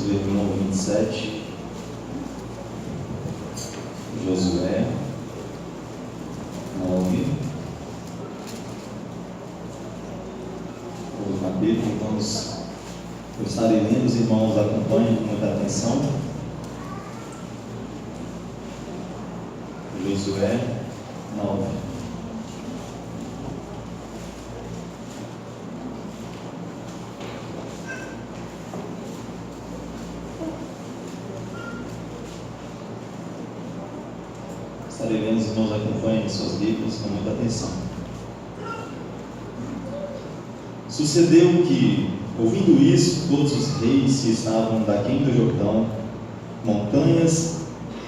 ver no 27, Josué 9, o capítulo, eu estarei lendo, os irmãos acompanhem com muita atenção. Josué 9. Estarei lendo, os irmãos acompanhem suas Bíblias com muita atenção. Sucedeu que, ouvindo isso, todos os reis que estavam daquém do Jordão,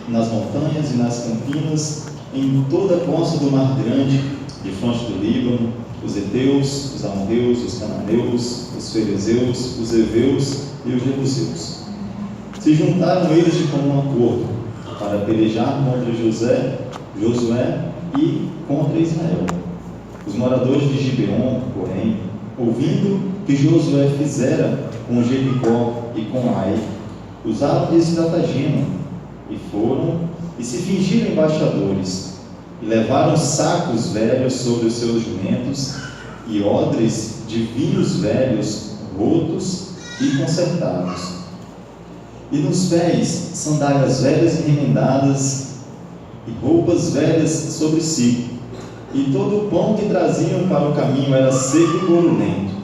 nas montanhas e nas campinas, em toda a costa do Mar Grande, de fronte do Líbano, os heteus, os amorreus, os cananeus, os ferezeus, os heveus e os jebuseus, se juntaram eles de comum acordo para pelejar contra Josué e contra Israel. Os moradores de Gibeon, porém, ouvindo que Josué fizera com Jericó e com Ai, usaram de estratagema, e foram e se fingiram embaixadores, e levaram sacos velhos sobre os seus jumentos, e odres de vinhos velhos, rotos e consertados, e nos pés sandálias velhas e remendadas, e roupas velhas sobre si, e todo o pão que traziam para o caminho era seco e gorulento.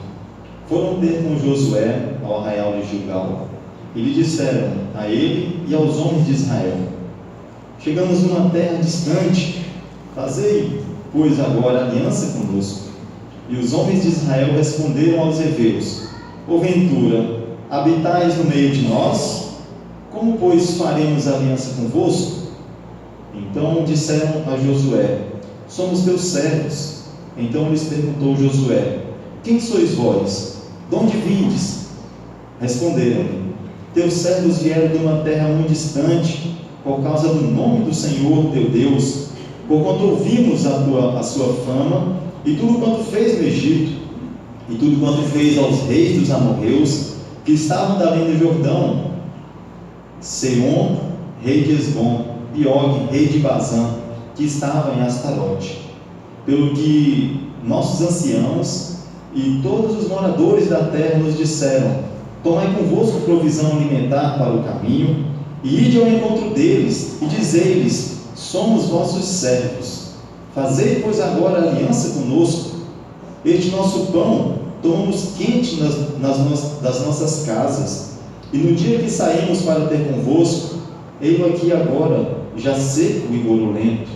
Foram ter com Josué ao arraial de Gilgal, e lhe disseram a ele e aos homens de Israel: chegamos numa terra distante, fazei, pois, agora aliança conosco. E os homens de Israel responderam aos heveus: porventura, habitais no meio de nós? Como, pois, faremos aliança convosco? Então disseram a Josué: somos teus servos. Então lhes perguntou Josué: quem sois vós? De onde vindes? Responderam-lhe: teus servos vieram de uma terra muito distante, por causa do nome do Senhor teu Deus, porquanto ouvimos a sua fama, e tudo quanto fez no Egito, e tudo quanto fez aos reis dos amorreus, que estavam da além do Jordão, Seom, rei de Esbom, e Og, rei de Bazã, que estava em Astarote. Pelo que nossos anciãos e todos os moradores da terra nos disseram: tomai convosco provisão alimentar para o caminho, e ide ao encontro deles, e dizei-lhes: somos vossos servos. Fazei, pois, agora aliança conosco. Este nosso pão tomamos quente das nossas casas, e no dia que saímos para ter convosco, ei-lo aqui agora, já seco e gorulento.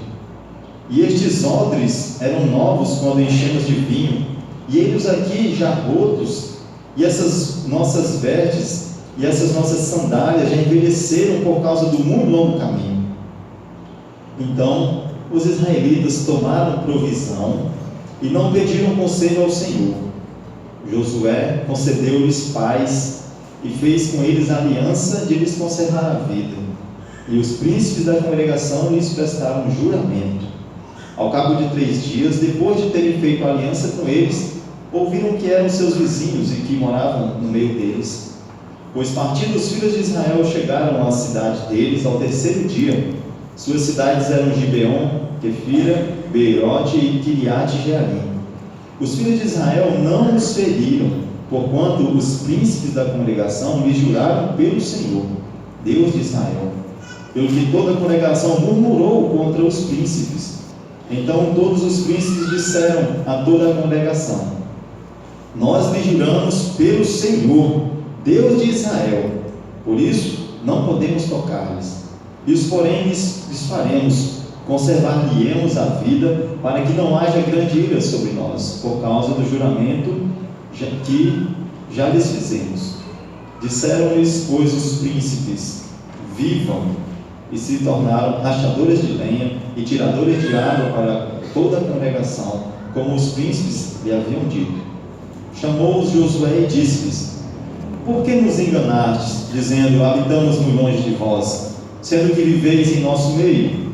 E estes odres eram novos quando enchemos de vinho, e eles aqui já rotos, e essas nossas vestes e essas nossas sandálias já envelheceram por causa do muito longo caminho. Então os israelitas tomaram provisão e não pediram conselho ao Senhor. Josué concedeu-lhes paz e fez com eles aliança de lhes conservar a vida, e os príncipes da congregação lhes prestaram juramento. Ao cabo de 3 dias, depois de terem feito aliança com eles, ouviram que eram seus vizinhos e que moravam no meio deles. Pois partindo os filhos de Israel chegaram à cidade deles ao 3º dia. Suas cidades eram Gibeon, Quefira, Beerote e Quiriate-Jearim. Os filhos de Israel não os feriram, porquanto os príncipes da congregação lhes juraram pelo Senhor, Deus de Israel. Pelo que toda a congregação murmurou contra os príncipes. Então todos os príncipes disseram a toda a congregação: nós lhe juramos pelo Senhor, Deus de Israel, por isso não podemos tocar-lhes. Isso, porém, lhes faremos: conservar-lhe-emos a vida, para que não haja grande ira sobre nós, por causa do juramento que já lhes fizemos. Disseram-lhes, pois, os príncipes: vivam, e se tornaram rachadores de lenha e tiradores de água para toda a congregação, como os príncipes lhe haviam dito. Chamou-os Josué e disse-lhes: por que nos enganastes, dizendo: habitamos muito longe de vós, sendo que viveis em nosso meio?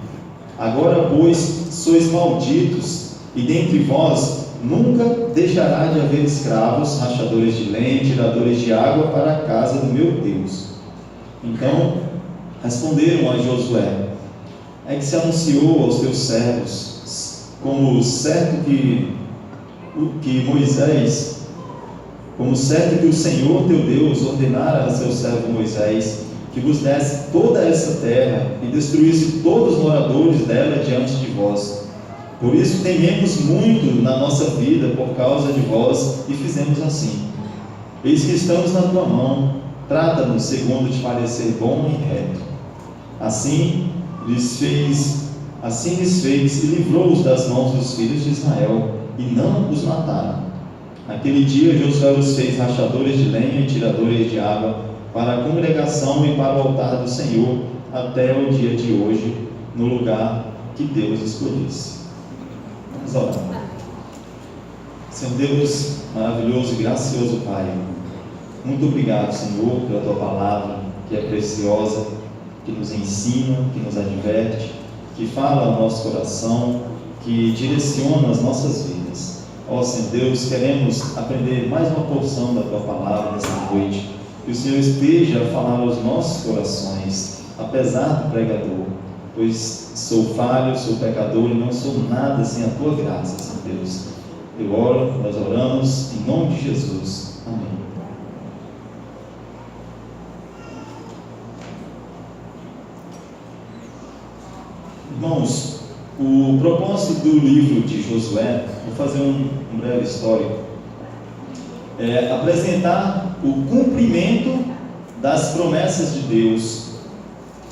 Agora, pois, sois malditos, e dentre vós nunca deixará de haver escravos, rachadores de lenha, tiradores de água para a casa do meu Deus. Então responderam a Josué: é que se anunciou aos teus servos, como certo que o Senhor teu Deus ordenara a seu servo Moisés, que vos desse toda essa terra e destruísse todos os moradores dela diante de vós. Por isso tememos muito na nossa vida por causa de vós, e fizemos assim. Eis que estamos na tua mão, trata-nos segundo te parecer bom e reto. Assim lhes fez e livrou-os das mãos dos filhos de Israel, e não os mataram. Naquele dia Josué os fez rachadores de lenha e tiradores de água para a congregação e para o altar do Senhor, até o dia de hoje, no lugar que Deus escolhesse. Vamos orar. Senhor Deus maravilhoso e gracioso Pai, muito obrigado, Senhor, pela tua palavra, que é preciosa, que nos ensina, que nos adverte, que fala ao nosso coração, que direciona as nossas vidas. Ó Senhor Deus, queremos aprender mais uma porção da tua palavra nesta noite, que o Senhor esteja a falar aos nossos corações, apesar do pregador, pois sou falho, sou pecador e não sou nada sem a tua graça, Senhor Deus. Eu oro, nós oramos em nome de Jesus. Amém. Irmãos, o propósito do livro de Josué, vou fazer um breve histórico, é apresentar o cumprimento das promessas de Deus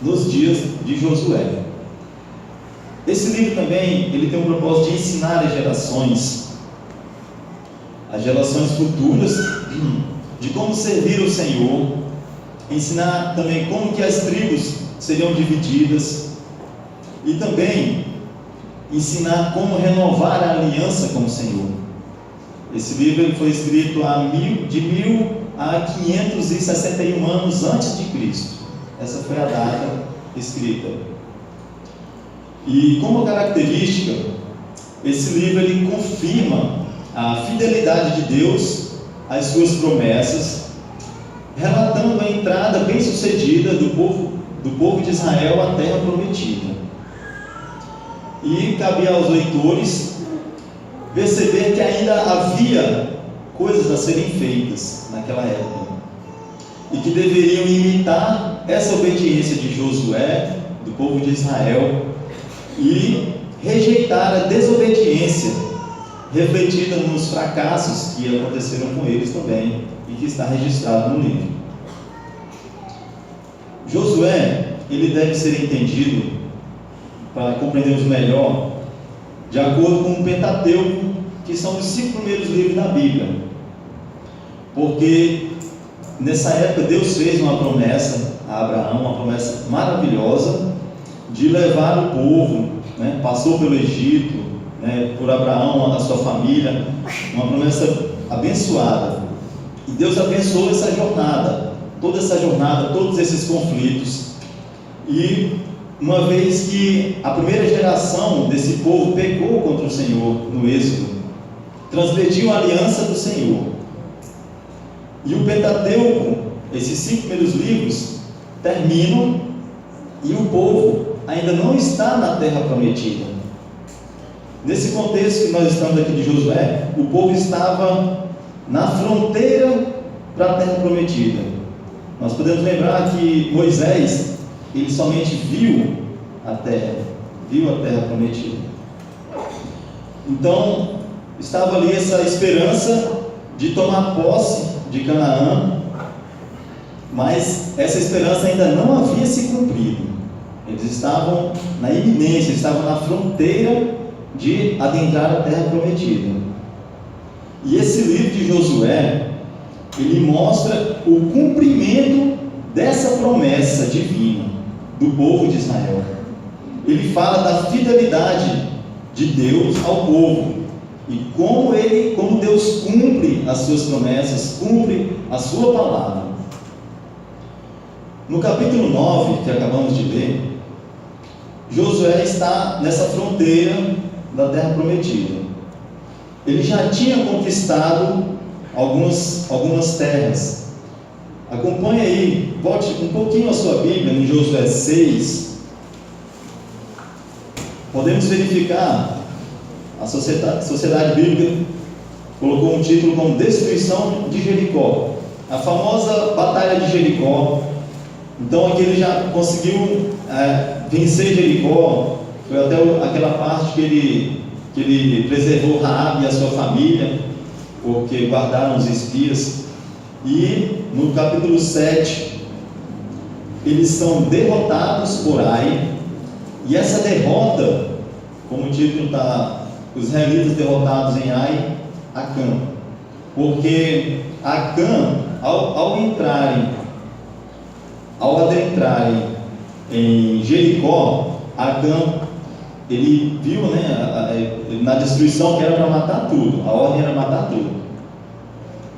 nos dias de Josué. Esse livro também ele tem o propósito de ensinar as gerações futuras, de como servir o Senhor, ensinar também como que as tribos seriam divididas, e também ensinar como renovar a aliança com o Senhor. Esse livro foi escrito de 1000 a 561 anos antes de Cristo. Essa foi a data escrita. E como característica, esse livro ele confirma a fidelidade de Deus às suas promessas, relatando a entrada bem-sucedida do povo de Israel à terra prometida. E cabia aos leitores perceber que ainda havia coisas a serem feitas naquela época, e que deveriam imitar essa obediência de Josué, do povo de Israel, e rejeitar a desobediência refletida nos fracassos que aconteceram com eles também, e que está registrado no livro. Josué, ele deve ser entendido, para compreendermos melhor, de acordo com o Pentateuco, que são os 5 primeiros livros da Bíblia. Porque nessa época Deus fez uma promessa a Abraão, uma promessa maravilhosa, de levar o povo, passou pelo Egito, por Abraão, a sua família, uma promessa abençoada. E Deus abençoou essa jornada, todos esses conflitos. E uma vez que a primeira geração desse povo pecou contra o Senhor no Êxodo, transgrediu a aliança do Senhor. E o Pentateuco, esses 5 primeiros livros, terminam e o povo ainda não está na terra prometida. Nesse contexto que nós estamos aqui de Josué, o povo estava na fronteira para a terra prometida. Nós podemos lembrar que Moisés, ele somente viu a terra prometida. Então, estava ali essa esperança de tomar posse de Canaã, mas essa esperança ainda não havia se cumprido. Eles estavam na iminência, estavam na fronteira de adentrar a terra prometida. E esse livro de Josué, ele mostra o cumprimento dessa promessa divina do povo de Israel. Ele fala da fidelidade de Deus ao povo, e como Deus cumpre as suas promessas, cumpre a sua palavra. No capítulo 9, que acabamos de ler, Josué está nessa fronteira da terra prometida. Ele já tinha conquistado algumas terras. Acompanhe aí, volte um pouquinho a sua Bíblia em Josué 6. Podemos verificar, a Sociedade Bíblica colocou um título como Destruição de Jericó, a famosa Batalha de Jericó. Então aqui ele já conseguiu vencer Jericó. Foi até aquela parte que ele preservou Raabe e a sua família, porque guardaram os espias. E no capítulo 7, eles são derrotados por Ai. E essa derrota, como o título está, os israelitas derrotados em Ai, Acã. Porque Acã, ao adentrarem em Jericó, Acã, ele viu, na destruição, que era para matar tudo, a ordem era matar tudo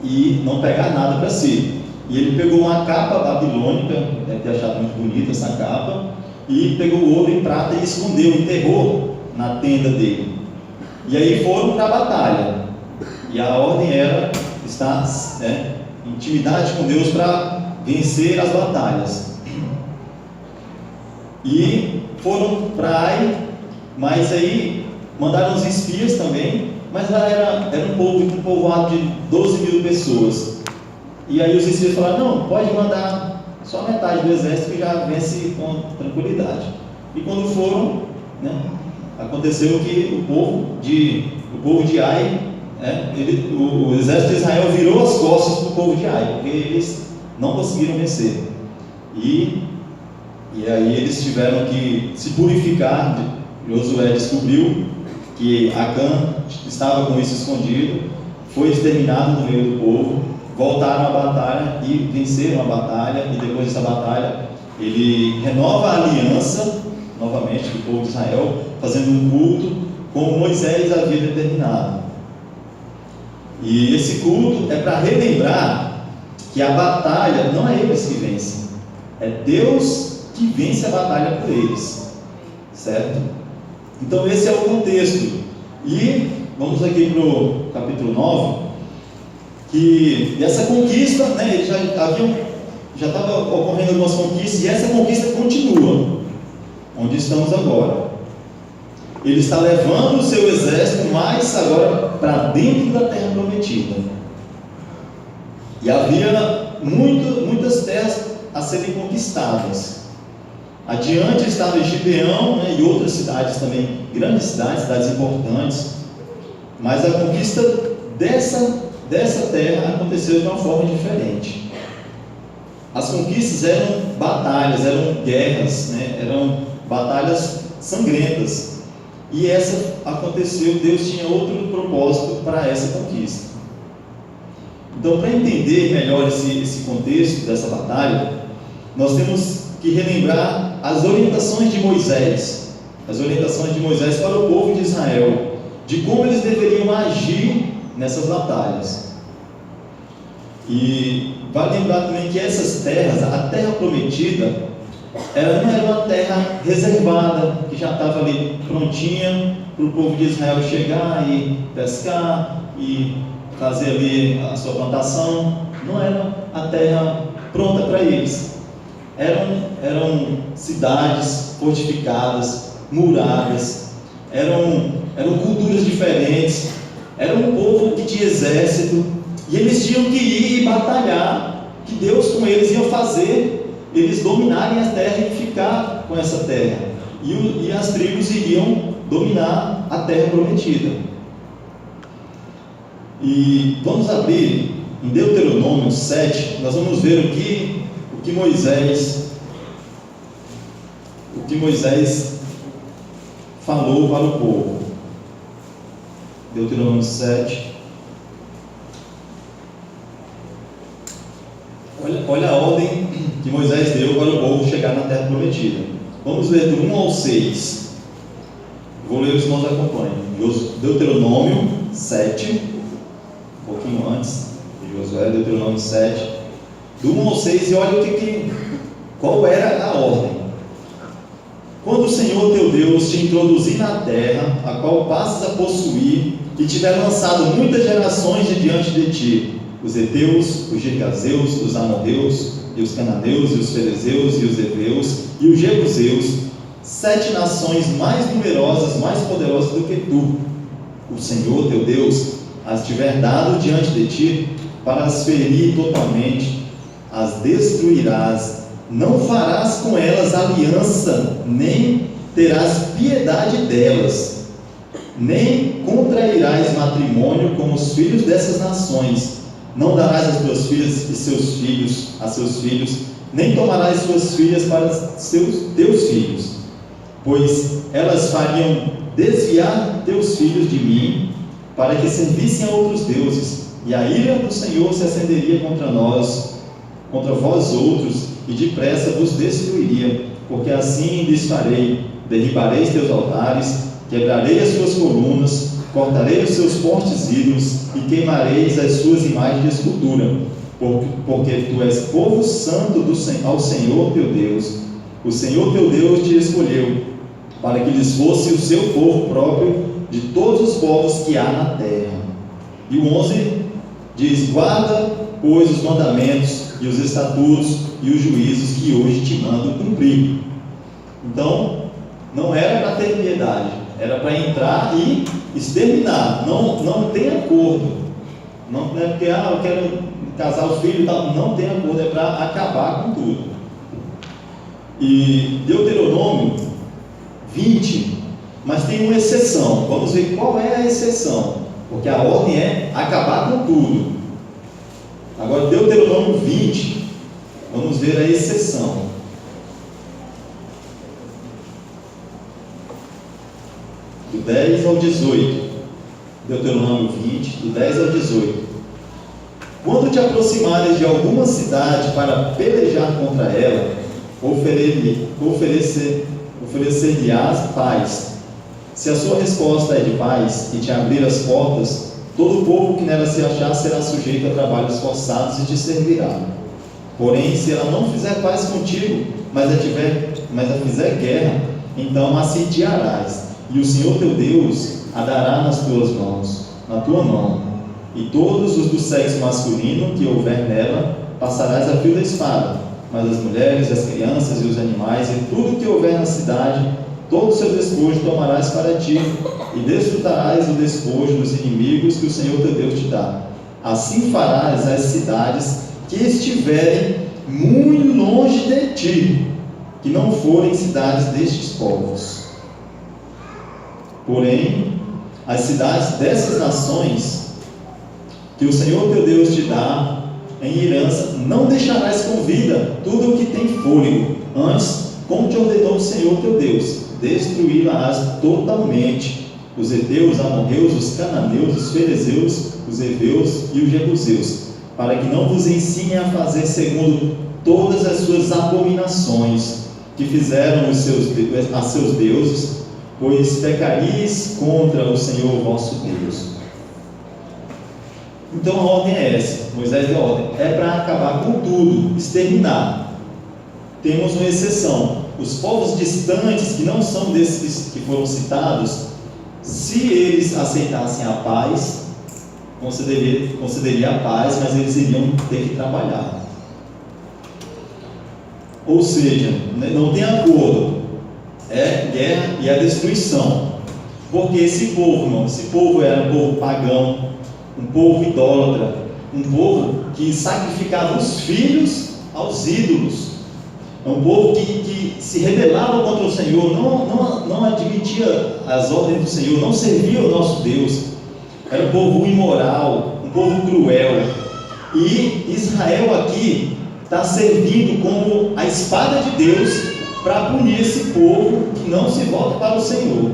e não pegar nada para si. E ele pegou uma capa babilônica, deve ter achado muito bonita essa capa, e pegou ouro e prata e escondeu, enterrou na tenda dele. E aí foram para a batalha, e a ordem era estar em intimidade com Deus para vencer as batalhas. E foram para Ai, mas aí mandaram os espias também, mas lá era um povoado de 12 mil pessoas. E aí os espias falaram: não, pode mandar só metade do exército que já vence com tranquilidade. E quando foram, aconteceu que o povo de Ai, o exército de Israel virou as costas para o povo de Ai, porque eles não conseguiram vencer. E aí eles tiveram que se purificar. Josué descobriu que Acã estava com isso escondido, foi exterminado no meio do povo, voltaram à batalha e venceram a batalha. E depois dessa batalha ele renova a aliança novamente com o povo de Israel, fazendo um culto como Moisés havia determinado. E esse culto é para relembrar que a batalha não é eles que vencem, é Deus que vence a batalha por eles, certo? Então esse é o contexto. E vamos aqui para o capítulo 9, que essa conquista, já estava ocorrendo algumas conquistas, e essa conquista continua, onde estamos agora. Ele está levando o seu exército mais agora para dentro da terra prometida. E havia muitas terras a serem conquistadas. Adiante estava Gibeão, e outras cidades também, grandes cidades importantes. Mas a conquista dessa terra aconteceu de uma forma diferente. As conquistas eram batalhas, eram guerras, eram batalhas sangrentas. E essa aconteceu, Deus tinha outro propósito para essa conquista. Então, para entender melhor esse contexto dessa batalha, nós temos que relembrar as orientações de Moisés para o povo de Israel, de como eles deveriam agir nessas batalhas. E vale lembrar também que essas terras, a terra prometida, ela não era uma terra reservada, que já estava ali prontinha para o povo de Israel chegar e pescar e fazer ali a sua plantação. Não era a terra pronta para eles. Eram cidades fortificadas, muradas, eram culturas diferentes, era um povo que tinha exército, e eles tinham que ir e batalhar, que Deus com eles ia fazer eles dominarem a terra e ficar com essa terra, e as tribos iriam dominar a terra prometida. E vamos abrir em Deuteronômio 7, nós vamos ver o que Moisés falou para o povo. Deuteronômio 7. Olha a ordem que Moisés deu para o povo chegar na terra prometida. Vamos ler do 1 ao 6. Vou ler, os irmãos acompanhem. Deuteronômio 7, um pouquinho antes de Josué, Deuteronômio 7, do 1 ao 6, e olha qual era a ordem. Quando o Senhor teu Deus te introduzir na terra, a qual passas a possuir, e tiver lançado muitas gerações de diante de ti, os heteus, os girgazeus, os amorreus, e os cananeus, e os ferezeus, e os heveus, e os jebuseus, 7 nações mais numerosas, mais poderosas do que tu, o Senhor teu Deus, as tiver dado diante de ti, para as ferir totalmente, as destruirás, não farás com elas aliança, nem terás piedade delas, nem contrairás matrimônio com os filhos dessas nações, não darás as tuas filhas e seus filhos a seus filhos, nem tomarás suas filhas para teus filhos, pois elas fariam desviar teus filhos de mim, para que servissem a outros deuses, e a ira do Senhor se acenderia contra nós, contra vós outros, e depressa vos destruiria, porque assim lhes farei: derribarei os teus altares, quebrarei as suas colunas, cortarei os seus fortes ídolos, e queimareis as suas imagens de escultura, porque tu és povo santo ao Senhor teu Deus. O Senhor teu Deus te escolheu, para que lhes fosse o seu povo próprio de todos os povos que há na terra. E o 11 diz: guarda, pois, os mandamentos e os estatutos e os juízos que hoje te mando cumprir. Então, não era para ter piedade, era para entrar e exterminar. Não tem acordo, não é porque eu quero casar o filho e tal, não tem acordo, é para acabar com tudo. E Deuteronômio 20, mas tem uma exceção. Vamos ver qual é a exceção, porque a ordem é acabar com tudo. Agora, Deuteronômio 20, vamos ver a exceção. Do 10 ao 18. Deuteronômio 20, do 10 ao 18. Quando te aproximares de alguma cidade para pelejar contra ela, oferecer-lhe-ás paz. Se a sua resposta é de paz e te abrir as portas, todo o povo que nela se achar será sujeito a trabalhos forçados e te servirá. Porém, se ela não fizer paz contigo, mas a fizer guerra, então a sitiarás, e o Senhor teu Deus a dará na tua mão, e todos os do sexo masculino que houver nela passarás a fio da espada, mas as mulheres, as crianças e os animais e tudo que houver na cidade, todo o seu despojo tomarás para ti, e desfrutarás o despojo dos inimigos que o Senhor teu Deus te dá. Assim farás as cidades que estiverem muito longe de ti, que não forem cidades destes povos. Porém, as cidades dessas nações que o Senhor teu Deus te dá em herança, não deixarás com vida tudo o que tem fôlego. Antes, como te ordenou o Senhor teu Deus, destruí-las totalmente: os heteus, os amorreus, os cananeus, os ferezeus, os heveus e os jebuseus, para que não vos ensinem a fazer segundo todas as suas abominações que fizeram a seus deuses, pois pecareis contra o Senhor vosso Deus. Então a ordem é essa. Moisés deu a ordem, é para acabar com tudo, exterminar. Temos uma exceção: os povos distantes, que não são desses que foram citados, se eles aceitassem a paz, concederia a paz, mas eles iriam ter que trabalhar. Ou seja, não tem acordo, é guerra e a destruição. Porque esse povo era um povo pagão, um povo idólatra, um povo que sacrificava os filhos aos ídolos. É um povo que se rebelava contra o Senhor, não admitia as ordens do Senhor, não servia o nosso Deus. Era um povo imoral, um povo cruel. E Israel aqui está servindo como a espada de Deus para punir esse povo que não se volta para o Senhor.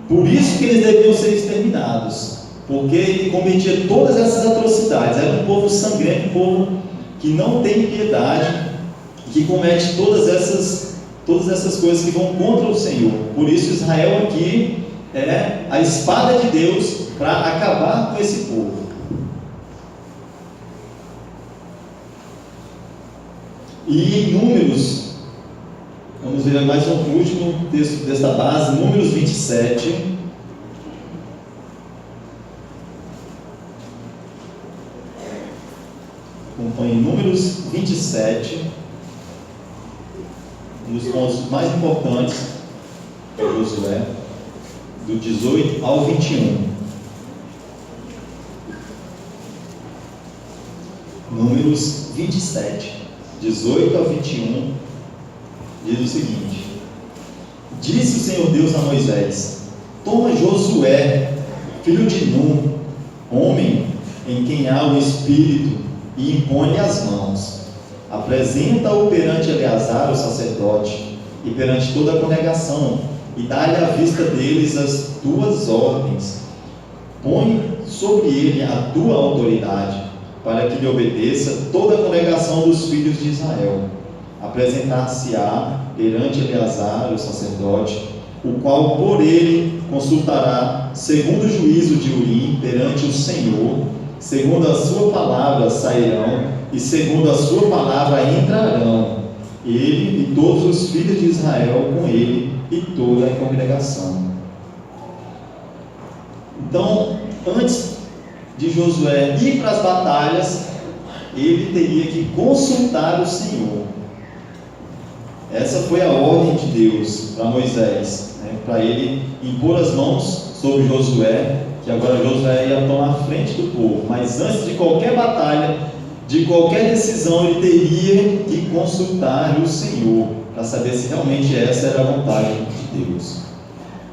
Por isso que eles deviam ser exterminados, porque ele cometia todas essas atrocidades. Era um povo sangrento, um povo que não tem piedade, que comete todas essas coisas que vão contra o Senhor. Por isso Israel aqui é a espada de Deus para acabar com esse povo. E em Números, vamos ver mais um último texto desta base, Números 27. acompanhe Números 27, um dos pontos mais importantes de Josué, do 18 ao 21. Números 27, 18 ao 21, diz o seguinte: Disse o Senhor Deus a Moisés: Toma Josué, filho de Nun, homem em quem há o Espírito, e impõe as mãos. Apresenta-o perante Eleazar, o sacerdote, e perante toda a congregação, e dá-lhe à vista deles as tuas ordens. Põe sobre ele a tua autoridade, para que lhe obedeça toda a congregação dos filhos de Israel. Apresentar-se-á perante Eleazar, o sacerdote, o qual por ele consultará, segundo o juízo de Urim, perante o Senhor. Segundo a sua palavra sairão, e segundo a sua palavra entrarão, ele e todos os filhos de Israel com ele, e toda a congregação. Então, antes de Josué ir para as batalhas, ele teria que consultar o Senhor. Essa foi a ordem de Deus para Moisés, para ele impor as mãos sobre Josué, que agora Josué ia tomar a frente do povo. Mas antes de qualquer batalha, de qualquer decisão, ele teria que consultar o Senhor, para saber se realmente essa era a vontade de Deus.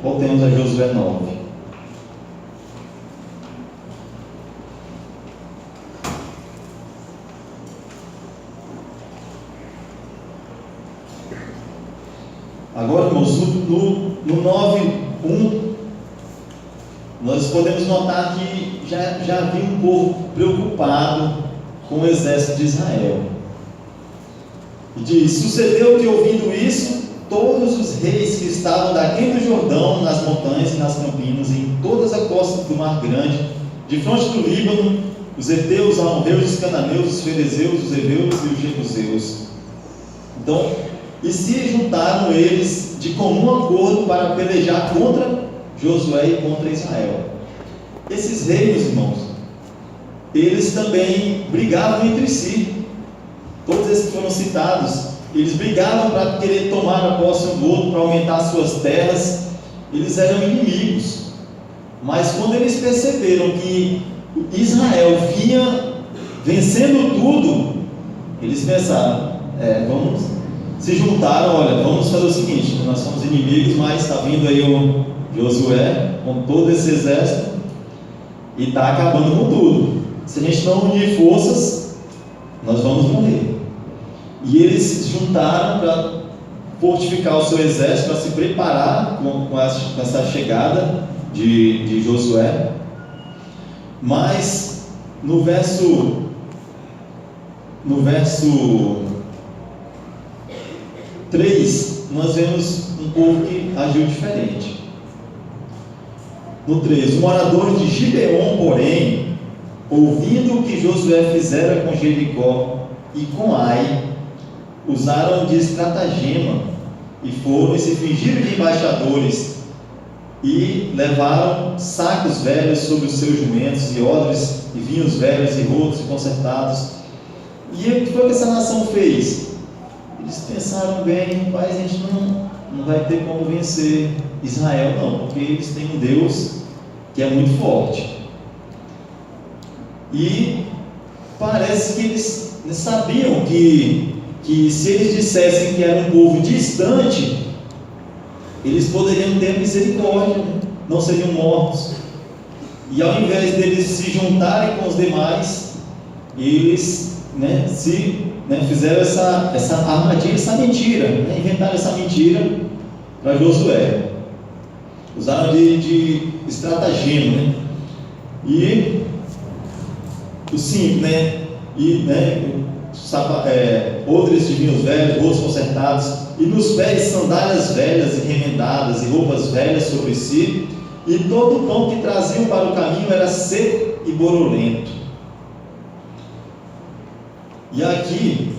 Voltemos a Josué 9. Agora, irmãos, no 9:1, nós podemos notar que já havia um povo preocupado com o exército de Israel. E diz: Sucedeu que, ouvindo isso, todos os reis que estavam daqui do Jordão, nas montanhas e nas campinas, em todas as costas do Mar Grande, de fronte do Líbano, os heteus, os amorreus, os cananeus, os ferezeus, os heveus e os jebuseus. Então, e se juntaram eles de comum acordo para pelejar contra Josué e contra Israel. Esses reinos, irmãos, eles também brigavam entre si. Todos esses que foram citados, eles brigavam para querer tomar a posse um do outro, para aumentar suas terras. Eles eram inimigos. Mas quando eles perceberam que Israel vinha vencendo tudo, eles pensaram: se juntaram, olha, vamos fazer o seguinte, nós somos inimigos, mas está vindo aí o Josué com todo esse exército e está acabando com tudo. Se a gente não unir forças, nós vamos morrer. E eles se juntaram para fortificar o seu exército, para se preparar com essa chegada de Josué. Mas no verso 3, nós vemos um povo que agiu diferente. No 3, os moradores de Gibeon, porém, ouvindo o que Josué fizera com Jericó e com Ai, usaram de estratagema e foram e se fingiram de embaixadores e levaram sacos velhos sobre os seus jumentos e odres e vinhos velhos e rotos e consertados. E o que foi que essa nação fez? Eles pensaram bem: rapaz, a gente não vai ter como vencer Israel não, porque eles têm um Deus que é muito forte. E parece que eles sabiam que se eles dissessem que era um povo distante, eles poderiam ter misericórdia, não seriam mortos. E ao invés deles se juntarem com os demais, eles fizeram essa armadilha, essa mentira, inventaram essa mentira para Josué. Usaram de estratagema, e o simples, odres de vinhos velhos, rolos consertados, e nos pés sandálias velhas e remendadas, e roupas velhas sobre si, e todo o pão que traziam para o caminho era seco e borolento. E aqui,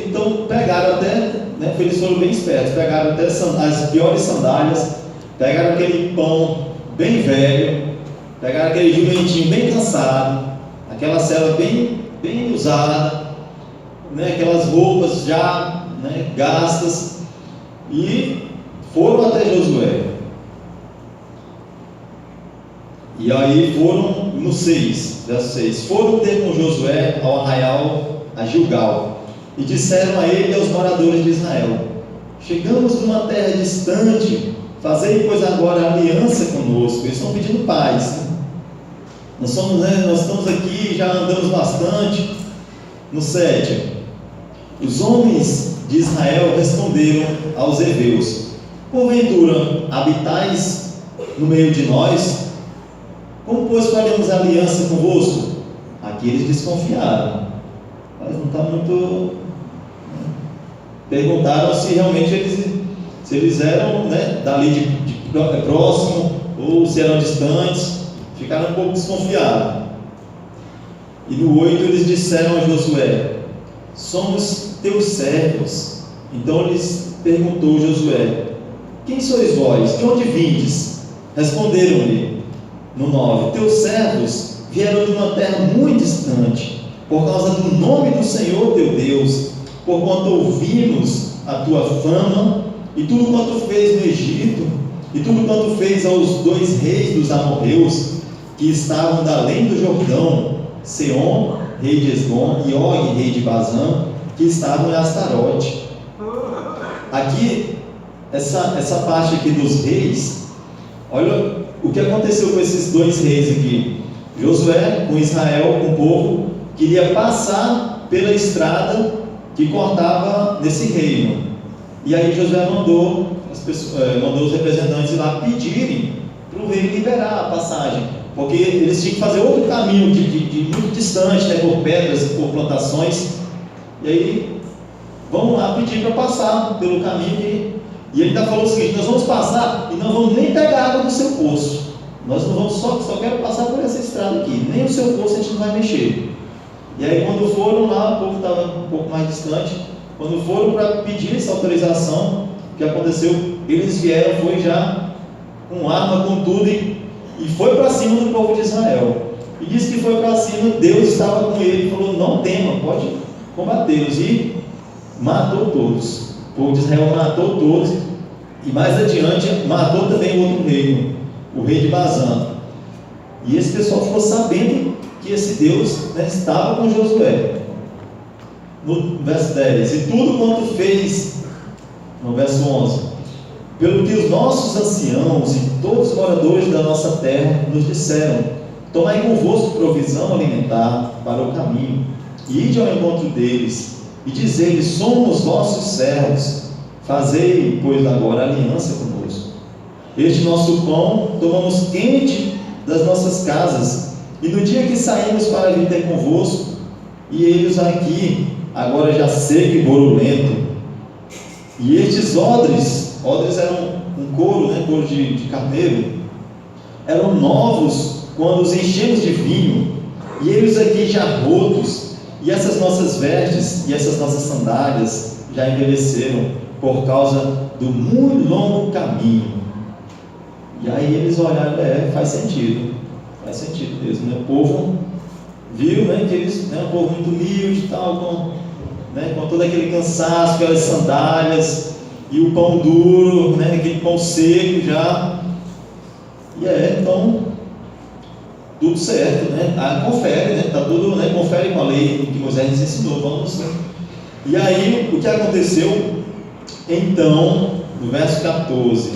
então pegaram até, eles foram bem espertos, pegaram até as piores sandálias, pegaram aquele pão bem velho, pegaram aquele jumentinho bem cansado, aquela cela bem, bem usada, né? Aquelas roupas já, né, gastas, e foram até Josué. E aí foram no 6, verso 6, foram ter com Josué ao arraial a Gilgal, e disseram a ele e aos moradores de Israel: chegamos numa terra distante, fazei pois agora aliança conosco. Eles estão pedindo paz, né? Nós estamos aqui, já andamos bastante. No 7, os homens de Israel responderam aos heveus: porventura habitais no meio de nós? Como pois faremos aliança convosco? Aqui eles desconfiaram, mas não está muito. Perguntaram se realmente eles eram, né, dali de próximo, ou se eram distantes. Ficaram um pouco desconfiados. E no 8 eles disseram a Josué: somos teus servos. Então lhes perguntou Josué: quem sois vós? De onde vindes? Responderam-lhe no 9: teus servos vieram de uma terra muito distante, por causa do nome do Senhor teu Deus, porquanto ouvimos a tua fama, e tudo quanto fez no Egito, e tudo quanto fez aos 2 reis dos amorreus, que estavam da além do Jordão, Seom, rei de Esbom, e Og, rei de Bazã, que estavam em Astarote. Aqui, essa parte aqui dos reis, olha o que aconteceu com esses 2 reis aqui. Josué, com Israel, com o povo, queria passar pela estrada que cortava nesse reino. E aí Josué mandou os representantes ir lá pedirem para o rei liberar a passagem, porque eles tinham que fazer outro caminho de muito distante, né, por pedras, por plantações. E aí, vamos lá pedir para passar pelo caminho. E ele está falando o seguinte: nós vamos passar e não vamos nem pegar água do seu poço. Nós não vamos, só quero passar por essa estrada aqui, nem o seu poço a gente não vai mexer. E aí quando foram lá, o povo estava um pouco mais distante, quando foram para pedir essa autorização, o que aconteceu? Eles vieram, foi já com arma, com tudo, e foi para cima do povo de Israel. E disse que foi para cima, Deus estava com ele, falou: não tema, pode combatê-los. E matou todos. O povo de Israel matou todos, e mais adiante matou também o outro reino, o rei de Bazã. E esse pessoal ficou sabendo que esse Deus, né, estava com Josué. No verso 10, e tudo quanto fez, no verso 11, pelo que os nossos anciãos e todos os moradores da nossa terra nos disseram: tomai convosco provisão alimentar para o caminho, e ide ao encontro deles, e dizei-lhes: somos vossos servos, fazei, pois, agora aliança conosco. Este nosso pão tomamos quente das nossas casas, e no dia que saímos para vir ter convosco, e eles aqui, agora já seco e borulento. E estes odres eram um couro, né, couro de carneiro, eram novos quando os enchemos de vinho, e eles aqui já rotos, e essas nossas vestes e essas nossas sandálias já envelheceram por causa do muito longo caminho. E aí eles olharam: faz sentido mesmo, né? O povo viu, né, que eles, né, um povo muito humilde e tal, com todo aquele cansaço, aquelas sandálias e o pão duro, né, aquele pão seco já. E então tudo certo, né? Confere, né? Tá tudo, né? Confere com a lei que Moisés nos ensinou, vamos, né? E aí o que aconteceu? Então, no verso 14,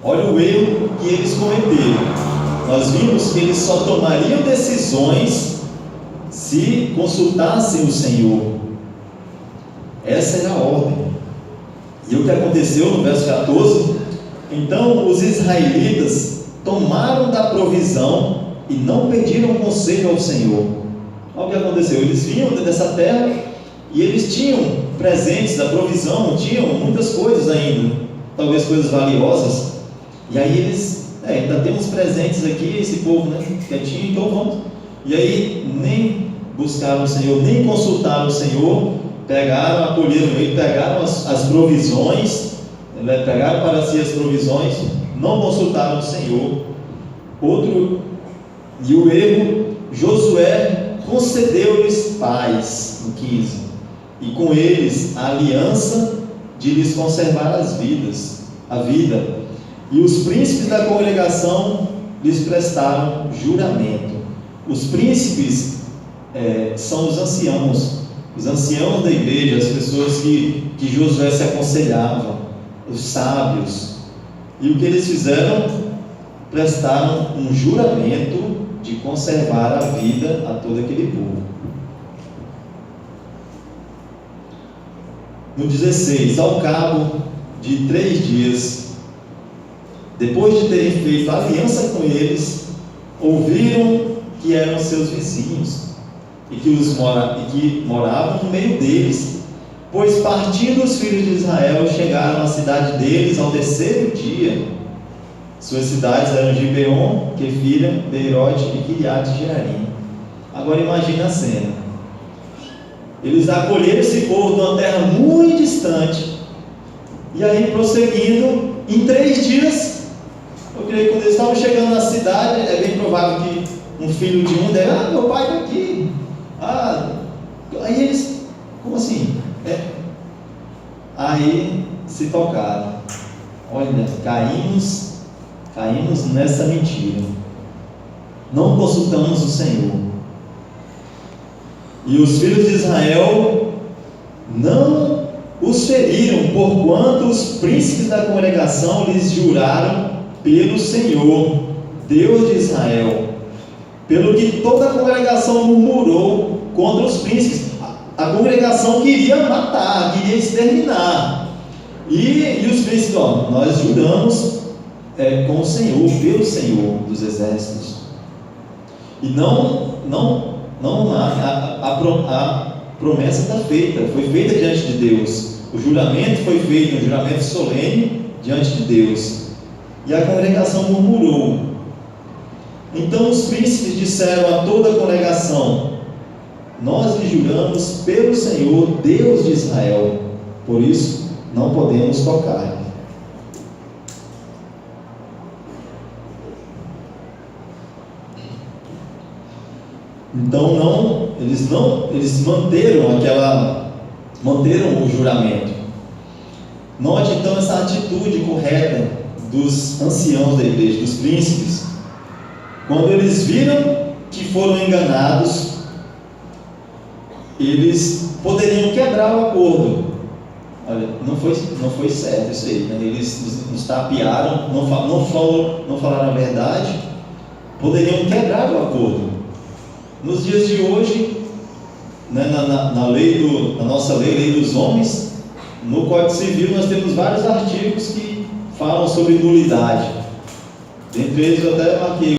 olha o erro que eles cometeram. Nós vimos que eles só tomariam decisões se consultassem o Senhor. Essa era a ordem. E o que aconteceu no verso 14? Então os israelitas tomaram da provisão e não pediram conselho ao Senhor. Olha o que aconteceu: eles vinham dessa terra e eles tinham presentes da provisão, tinham muitas coisas ainda, talvez coisas valiosas. E aí eles, ainda temos presentes aqui, esse povo, né, quietinho, então vamos. E aí nem buscaram o Senhor, nem consultaram o Senhor, pegaram, acolheram ele, pegaram as provisões, pegaram para si as provisões, não consultaram o Senhor. E o erro, Josué pais, no 15, e com eles a aliança de lhes conservar a vida. E os príncipes da congregação lhes prestaram juramento. Os príncipes são os anciãos da igreja, as pessoas que Josué se aconselhava, os sábios. E o que eles fizeram? Prestaram um juramento de conservar a vida a todo aquele povo. No 16, ao cabo de 3 dias, depois de terem feito aliança com eles, ouviram que eram seus vizinhos e que moravam no meio deles, pois partindo os filhos de Israel, chegaram à cidade deles ao 3º dia. Suas cidades eram Gibeon, Quefira, Beerote e Quiriate-Jearim. Agora imagina a cena. Eles acolheram esse povo de uma terra muito distante, e aí prosseguindo, em 3 dias, eu creio que quando eles estavam chegando na cidade, é bem provável que um filho de um deles, meu pai está aqui. Aí eles, como assim? Aí se tocaram. Olha, caímos nessa mentira. Não consultamos o Senhor. E os filhos de Israel não os feriram, porquanto os príncipes da congregação lhes juraram pelo Senhor, Deus de Israel, pelo que toda a congregação murmurou contra os príncipes. A congregação queria matar, queria exterminar, e os príncipes, nós juramos com o Senhor, pelo Senhor dos exércitos. E a promessa está feita, foi feita diante de Deus. O juramento foi feito, um juramento solene diante de Deus. E a congregação murmurou. Então os príncipes disseram a toda a congregação: nós lhe juramos pelo Senhor, Deus de Israel, por isso não podemos tocar. Então eles manteram o juramento. Note então essa atitude correta dos anciãos da igreja, dos príncipes. Quando eles viram que foram enganados, eles poderiam quebrar o acordo. Olha, não foi certo isso aí, né? Eles nos tapearam, não falaram a verdade, poderiam quebrar o acordo. Nos dias de hoje, né, na nossa lei dos homens, no Código Civil nós temos vários artigos que falam sobre nulidade. Dentre eles eu até marquei